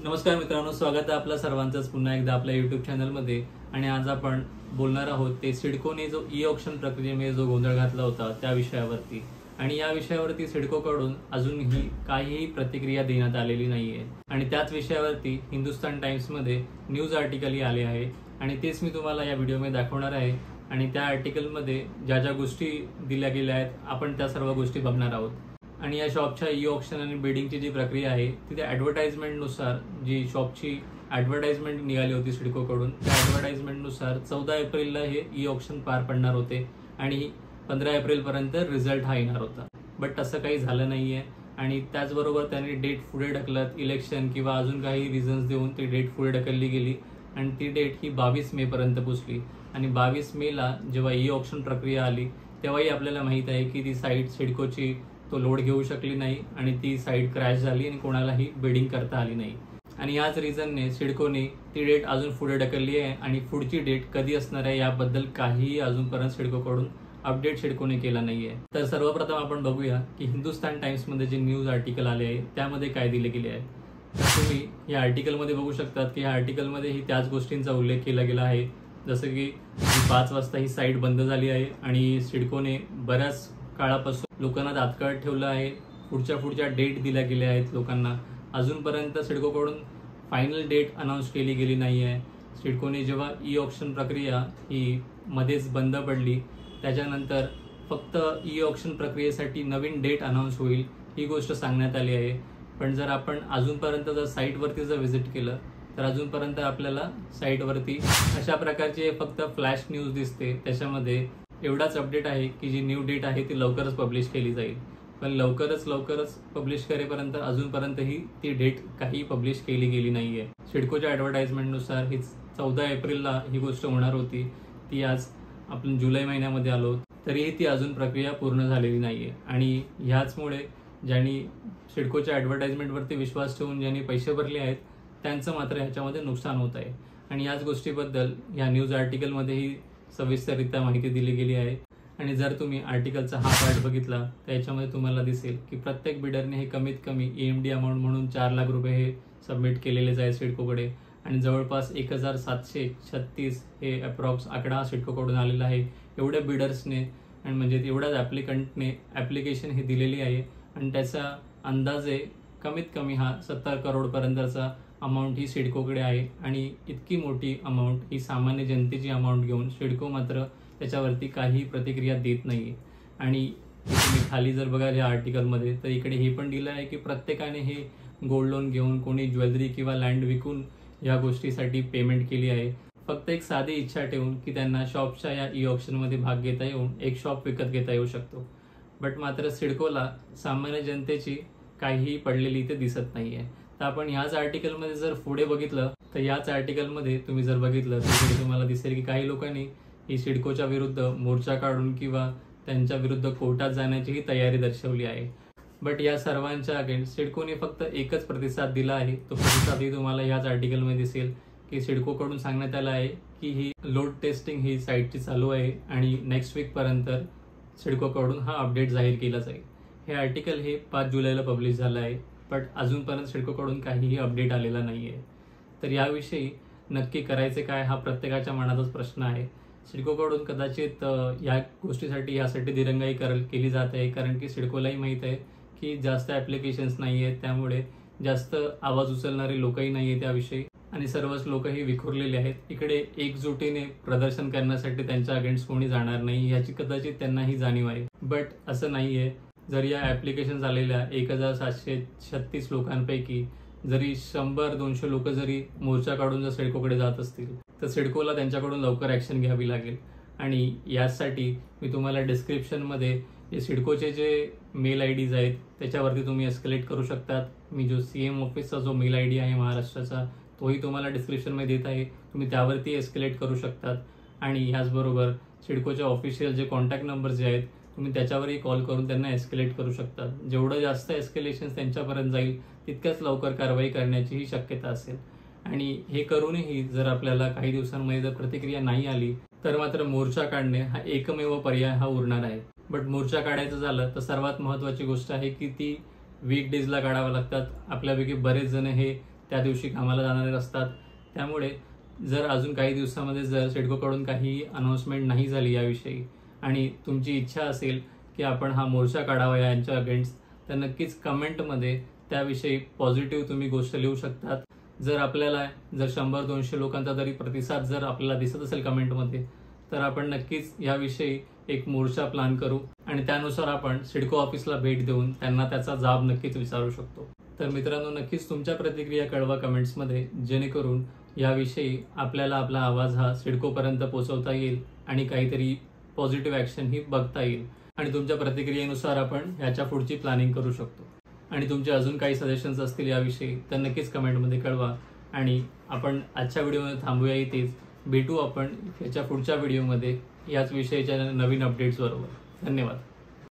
नमस्कार मित्रांनो, स्वागत आहे आपल्या सर्वांचंच पुन्हा एकदा आपल्या YouTube चॅनलमध्ये। आणि आज आपण बोलणार आहोत ते सिडकोने जो ई ऑक्शन प्रक्रियेमध्ये जो गोंधळ घातला होता त्या विषयावरती। आणि या विषयावरती सिडकोकडून अजूनही काहीही प्रतिक्रिया देण्यात आलेली नाहीये। आणि त्याच विषयावरती हिंदुस्तान टाइम्समध्ये न्यूज आर्टिकलही आले आहे आणि तेच मी तुम्हाला या व्हिडिओमध्ये दाखवणार आहे। आणि त्या आर्टिकलमध्ये ज्या ज्या गोष्टी दिल्या गेल्या आहेत आपण त्या सर्व गोष्टी बघणार आहोत। आणि या शॉपच्या ई ऑक्शन आणि बिडिंगची जी प्रक्रिया आहे ती त्या ॲडव्हर्टाइजमेंटनुसार जी शॉपची ॲडव्हर्टाइजमेंट निघाली होती सिडकोकडून, त्या ॲडव्हर्टाइजमेंटनुसार 14 एप्रिलला हे ई ऑक्शन पार पडणार होते आणि 15 एप्रिलपर्यंत रिझल्ट हा येणार होता। बट तसं काही झालं नाही आहे। आणि त्याचबरोबर त्यांनी डेट पुढे ढकलत इलेक्शन किंवा अजून काही रिझन्स देऊन ती डेट पुढे ढकलली गेली आणि ती डेट ही 22 मेपर्यंत पोचली। आणि 22 मेला जेव्हा ई ऑक्शन प्रक्रिया आली तेव्हाही आपल्याला माहीत आहे की ती साईट सिडकोची तो लोड घेऊ शकली नाही आणि ती साईट क्रॅश झाली आणि कोणालाही बिडिंग करता आली नाही। आणि याच रिझनने सिडकोने ती डेट अजून पुढे ढकलली आहे आणि पुढची डेट कधी असणार आहे याबद्दल काहीही अजूनपर्यंत सिडकोकडून अपडेट सिडकोने केला नाहीये। तर सर्वप्रथम आपण बघूया की हिंदुस्तान टाइम्समध्ये जे न्यूज आर्टिकल आले आहे त्यामध्ये काय दिले गेले आहे। तर तुम्ही या आर्टिकलमध्ये बघू शकतात की या आर्टिकलमध्येही त्याच गोष्टींचा उल्लेख केला गेला आहे, जसं की 5 वाजता ही साईट बंद झाली आहे आणि सिडकोने बऱ्याच काळापासून लोकांना तात्काळ ठेवलं आहे। पुढच्या डेट दिल्या गेल्या आहेत लोकांना। अजूनपर्यंत सिडकोकडून फायनल डेट अनाऊन्स केली गेली नाही आहे। सिडकोने जेव्हा ई ऑक्शन प्रक्रिया ही मध्येच बंद पडली त्याच्यानंतर फक्त ई ऑक्शन प्रक्रियेसाठी नवीन डेट अनाऊन्स होईल ही गोष्ट सांगण्यात आली आहे। पण जर आपण अजूनपर्यंत जर साईटवरती जर व्हिजिट केलं तर अजूनपर्यंत आपल्याला साईटवरती अशा प्रकारची फक्त फ्लॅश न्यूज दिसते। त्याच्यामध्ये एवढाच अपडेट आहे की जी न्यू डेट आहे ती लवकरच पब्लिश केली जाईल। पण लवकरच पब्लिश करेपर्यंत अजूनपर्यंतही ती डेट काही पब्लिश केली गेली नाही आहे। सिडकोच्या ॲडव्हर्टाइजमेंटनुसार ही 14 एप्रिलला ही गोष्ट होणार होती, ती आज आपण जुलै महिन्यामध्ये आलो तरीही ती अजून प्रक्रिया पूर्ण झालेली नाही आहे। आणि ह्याचमुळे ज्यांनी सिडकोच्या ॲडव्हर्टाइजमेंटवरती विश्वास ठेवून ज्यांनी पैसे भरले आहेत त्यांचं मात्र ह्याच्यामध्ये नुकसान होत आहे। आणि याच गोष्टीबद्दल या न्यूज आर्टिकलमध्येही सविस्तररित्या माहिती दिली गेली आहे। आणि जर तुम्ही आर्टिकलचा हा पार्ट बघितला तर याच्यामध्ये तुम्हाला दिसेल की प्रत्येक बिडरने हे कमीत कमी EMD अमाऊंट म्हणून 4 लाख रुपये हे सबमिट केलेलेच आहे सिडकोकडे। आणि जवळपास 1736 हे अप्रॉक्स आकडा सिडकोकडून आलेला आहे। एवढ्या बिडर्सने आणि म्हणजे एवढ्याच ॲप्लिकंटने ॲप्लिकेशन हे दिलेली आहे आणि त्याचा अंदाजे कमीत कमी हा 70 करोडपर्यंतचा अमाऊंट ही सिडकोकडे आहे। आणि इतकी मोठी अमाऊंट ही सामान्य जनतेची अमाऊंट घेऊन सिडको मात्र त्याच्यावरती काही प्रतिक्रिया देत नाही। आणि तुम्ही खाली जर बघाल या आर्टिकलमध्ये तर इकडे हे पण दिलं आहे की प्रत्येकाने हे गोल्ड लोन घेऊन कोणी ज्वेलरी किंवा लँड विकून या गोष्टीसाठी पेमेंट केली आहे, फक्त एक साधी इच्छा ठेवून की त्यांना शॉपच्या या ई ऑक्शनमध्ये भाग घेता येऊन एक शॉप विकत घेता येऊ शकतो। बट मात्र सिडकोला सामान्य जनतेची काहीही पडलेली इथे दिसत नाहीये। तर आपण ह्याच आर्टिकलमध्ये जर पुढे बघितलं तर याच आर्टिकलमध्ये तुम्ही जर बघितलं तर तुम्हाला दिसेल की काही लोकांनी ही सिडकोच्या विरुद्ध मोर्चा काढून किंवा त्यांच्या विरुद्ध कोर्टात जाण्याचीही तयारी दर्शवली आहे। बट या सर्वांच्या अगेन्स्ट सिडकोने फक्त एकच प्रतिसाद दिला आहे। तो प्रतिसादही तुम्हाला याच आर्टिकलमध्ये दिसेल की सिडकोकडून सांगण्यात आलं आहे की ही लोड टेस्टिंग ही साईटची चालू आहे आणि नेक्स्ट वीकपर्यंत सिडकोकडून हा अपडेट जाहीर केला जाईल। हे आर्टिकल हे 5 जुलैला पब्लिश झालं आहे, बट अजूनपर्यंत सिडकोकडून काहीही अपडेट आलेला नाही आहे। तर याविषयी नक्की करायचे काय हा प्रत्येकाच्या मनातच प्रश्न आहे। सिडकोकडून कदाचित या गोष्टीसाठी यासाठी दिरंगाई केली जात आहे, कारण की सिडकोलाही माहीत आहे की जास्त ॲप्लिकेशन्स नाही आहेत, त्यामुळे जास्त आवाज उचलणारे लोकही नाही आहेत त्याविषयी आणि सर्वच लोकही विखुरलेले आहेत। इकडे एकजुटीने प्रदर्शन करण्यासाठी त्यांच्या अगेन्स्ट कोणी जाणार नाही याची कदाचित त्यांनाही जाणीव आहे। बट असं नाही आहे। जर या ॲप्लिकेशन झालेल्या 1736 लोकांपैकी जरी 100-200 लोक जरी मोर्चा काढून जर सिडकोकडे जात असतील तर सिडकोला त्यांच्याकडून लवकर ॲक्शन घ्यावी लागेल। आणि यासाठी मी तुम्हाला डिस्क्रिप्शनमध्ये जे सिडकोचे जे मेल IDs आहेत त्याच्यावरती तुम्ही एस्केलेट करू शकतात। मी जो CM ऑफिसचा जो मेल ID आहे महाराष्ट्राचा तोही तुम्हाला डिस्क्रिप्शनमध्ये देत आहे, तुम्ही त्यावरती एस्केलेट करू शकतात। आणि याचबरोबर सिडकोचे ऑफिशियल जे कॉन्टॅक्ट नंबर जे आहेत तुम्ही त्याच्यावरही कॉल करून त्यांना एस्केलेट करू शकता। जेवढं जास्त एस्केलेशन त्यांच्यापर्यंत जाईल तितक्याच लवकर कारवाई करण्याचीही शक्यता असेल। आणि हे करूनही जर आपल्याला काही दिवसांमध्ये जर प्रतिक्रिया नाही आली तर मात्र मोर्चा काढणे हा एकमेव पर्याय हा उरणार आहे। बट मोर्चा काढायचं झालं तर सर्वात महत्त्वाची गोष्ट आहे की ती वीकडेजला काढावं लागतात। आपल्यापैकी बरेच जण हे त्या दिवशी कामाला जाणारे असतात. त्यामुळे जर अजून काही दिवसामध्ये जर सिडकोकडून काही अनाउन्समेंट नाही झाली याविषयी आणि तुमची इच्छा असेल की आपण हा मोर्चा काढावा यांच्या अगेन्स्ट, तर नक्कीच कमेंटमध्ये त्याविषयी पॉझिटिव्ह तुम्ही गोष्ट लिहू शकतात. जर आपल्याला 100-200 लोकांचा जरी प्रतिसाद जर आपल्याला दिसत असेल कमेंटमध्ये, तर आपण नक्कीच याविषयी एक मोर्चा प्लॅन करू आणि त्यानुसार आपण सिडको ऑफिसला भेट देऊन त्यांना त्याचा जाब नक्कीच विचारू शकतो. तर मित्रांनो, नक्कीच तुमच्या प्रतिक्रिया कळवा कमेंट्समध्ये, जेणेकरून याविषयी आपल्याला आपला आवाज हा सिडकोपर्यंत पोहोचवता येईल आणि काहीतरी पॉझिटिव्ह ॲक्शन ही बघता येईल आणि तुमच्या प्रतिक्रियेनुसार आपण ह्याच्या पुढची प्लॅनिंग करू शकतो. आणि तुमचे अजून काही सजेशन्स असतील याविषयी तर नक्कीच कमेंटमध्ये कळवा. आणि आपण आजच्या व्हिडिओमध्ये थांबूया इथेच. भेटू आपण याच्या पुढच्या व्हिडिओमध्ये याच विषयाच्या नवीन अपडेट्स बरोबर. धन्यवाद.